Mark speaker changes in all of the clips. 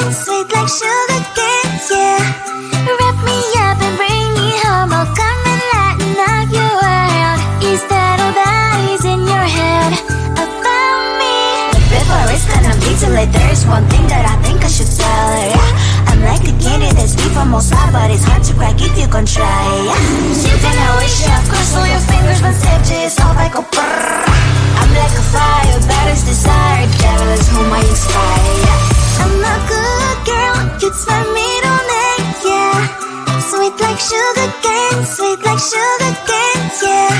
Speaker 1: cane, sweet like sugar cane, yeah. Wrap me up and bring me home, I'll come and lighten up your world. Is that all that is in your head about me? But before it's gonna be too late, there's one thing that I think I should tell her, yeah. I'm like a candy that's deep from outside, but it's hard to crack if you can try, yeah. You can always shove, cross all your fingers when safety is off, I go brrrr. I'm like a fire, baddest desire, devil is whom I inspire, yeah. I'm a good girl, it's my middle name, yeah. Sweet like sugar cane, sweet like sugar cane, yeah.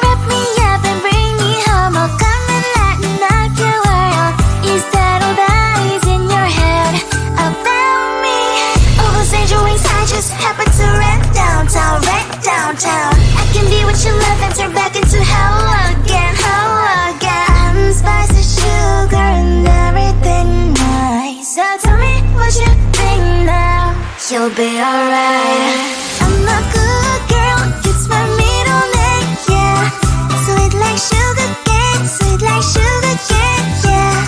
Speaker 1: Wrap me up and bring me home, I'll come and lighten up your world. Is that all that is in your head about me? All those angel wings I just happen to rent downtown, rent downtown. I can be what you love and turn back into hell again, hell again. I'm spicy sugar and everything nice. So tell me what you think now, you'll be alright. I'm a good girl, it's my middle name, yeah. Sweet like sugar cane, sweet like sugar cane, yeah.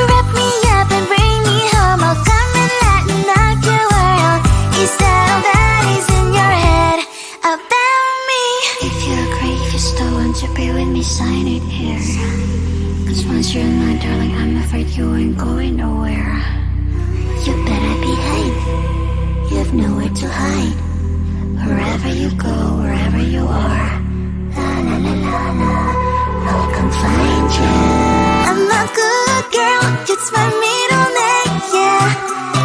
Speaker 1: Wrap me up and bring me home, I'll come and lighten up your world. Is that all that is in your head about me? If you agree, if you still want to be with me, sign it here. Cause once you're mine, darling, I'm afraid you ain't going nowhere. You better behave, you have nowhere to hide. Wherever you go, wherever you are, la la la la la, I'll come find you. I'm a good girl, it's my middle name, yeah.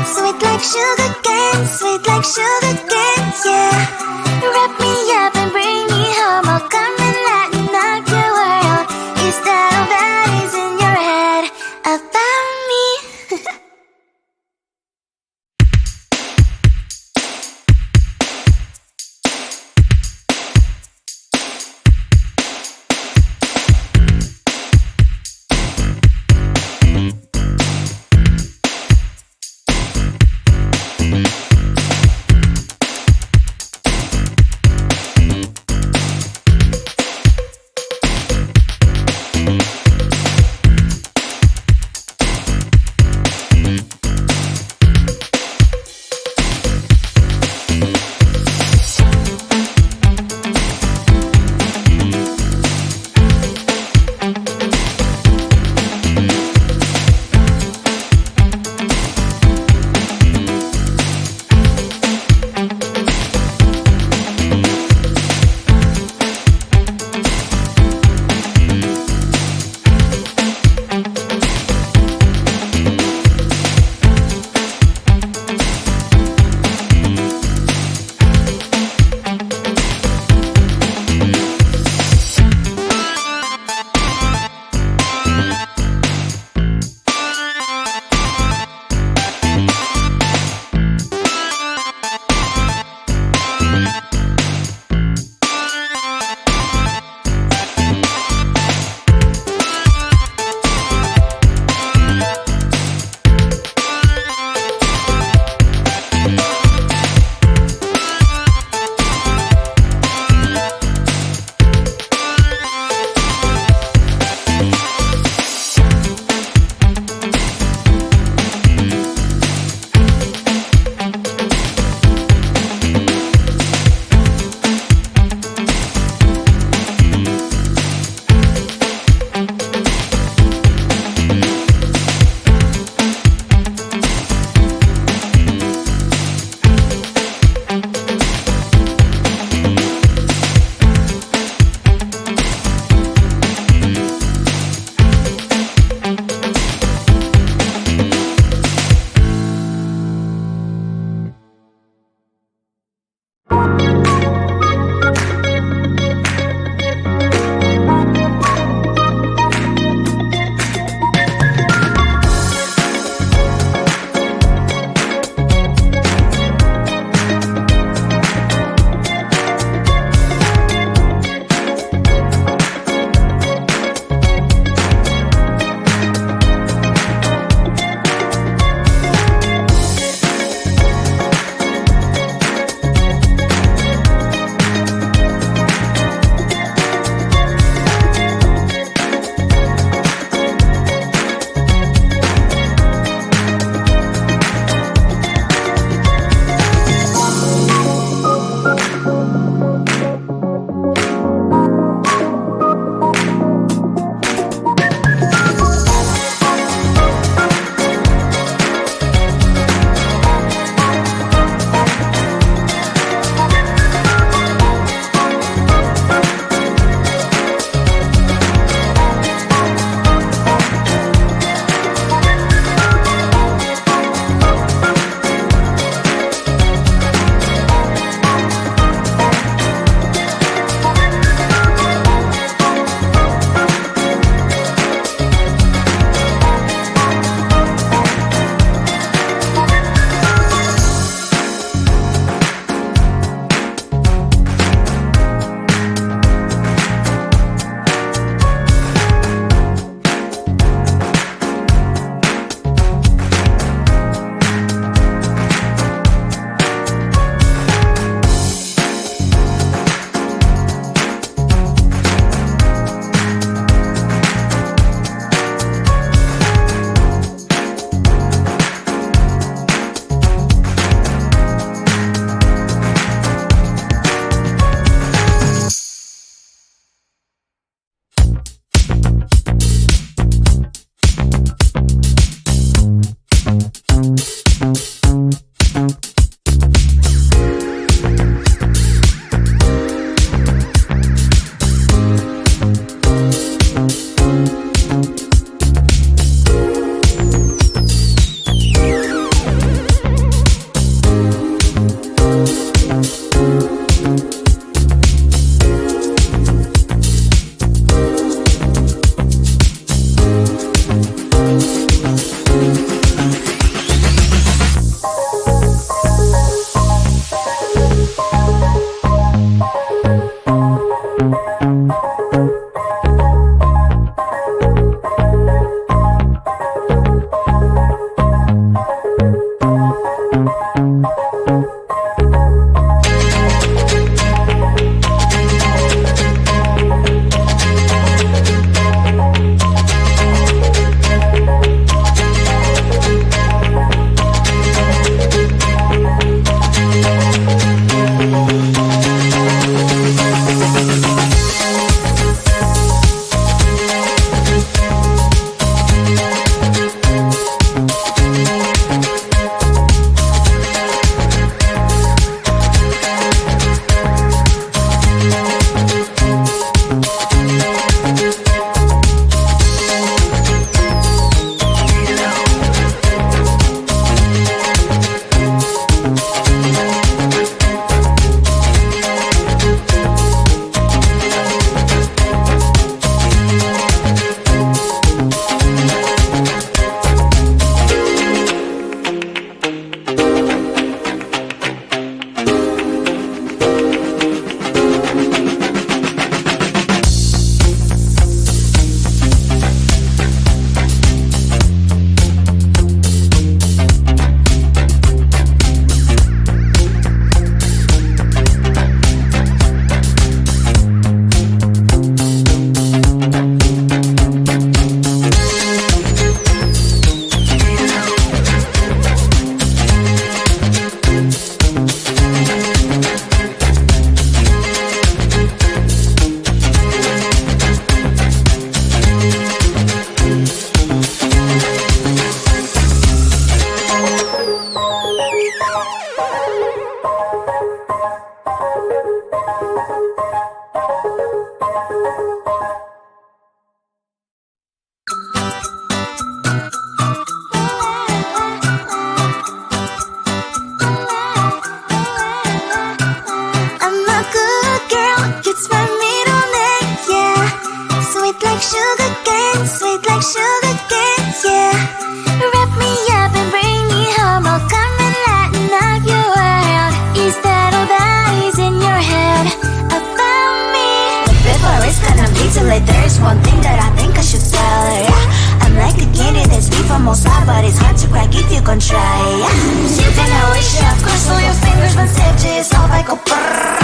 Speaker 1: Sweet like sugar cane, sweet like sugar cane, yeah. Wrap me up and bring me home, I'll come and lighten up your world. Is that all that is in your head about me? There's one thing that I think I should tell her, yeah. I'm like a candy that's deep from most high, but it's hard to crack if you can try, yeah. You can wish you have crossed all your fingers when said to yourself I go brrrr.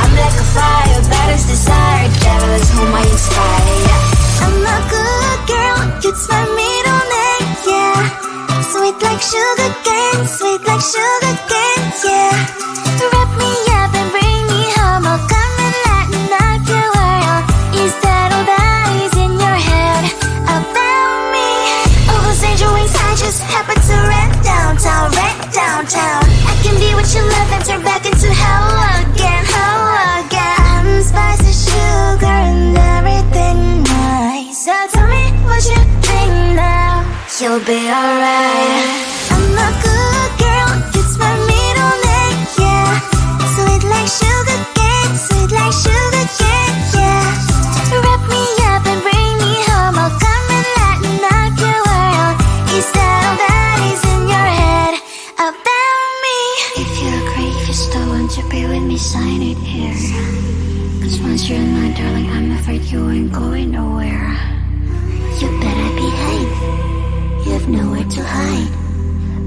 Speaker 1: I'm like a fire, that is desire, devil is whom I inspire, yeah. I'm a good girl, it's my middle name, yeah. Sweet like sugar cane, sweet like sugar cane, yeah. Wrap me up and bring me home, I'll come and lighten up your world. Is that all that is in your head about me? Oh, those angel wings I just happen to rent downtown, I can be what you love and turn back into hell again, I'm spicy sugar and everything nice. So tell me what you think now, you'll be alright. I'm a good girl, it's my middle name, yeah. Sweet like sugar cane, sweet like sugar cane, yeah. Wrap me up and bring me home, I'll come and lighten up your world. Is that all that is in your head about me? If you agree, if you still want to be with me, sign it here. Cause once you're mine, darling, I'm afraid you ain't going nowhere. You better behave, you have nowhere to hide.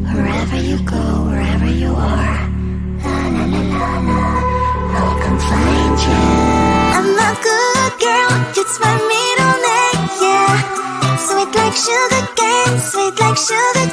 Speaker 1: Wherever you go, wherever you are, la la la la la, I'll come find you. I'm a good girl, it's my middle name, yeah. Sweet like sugar cane, sweet like sugar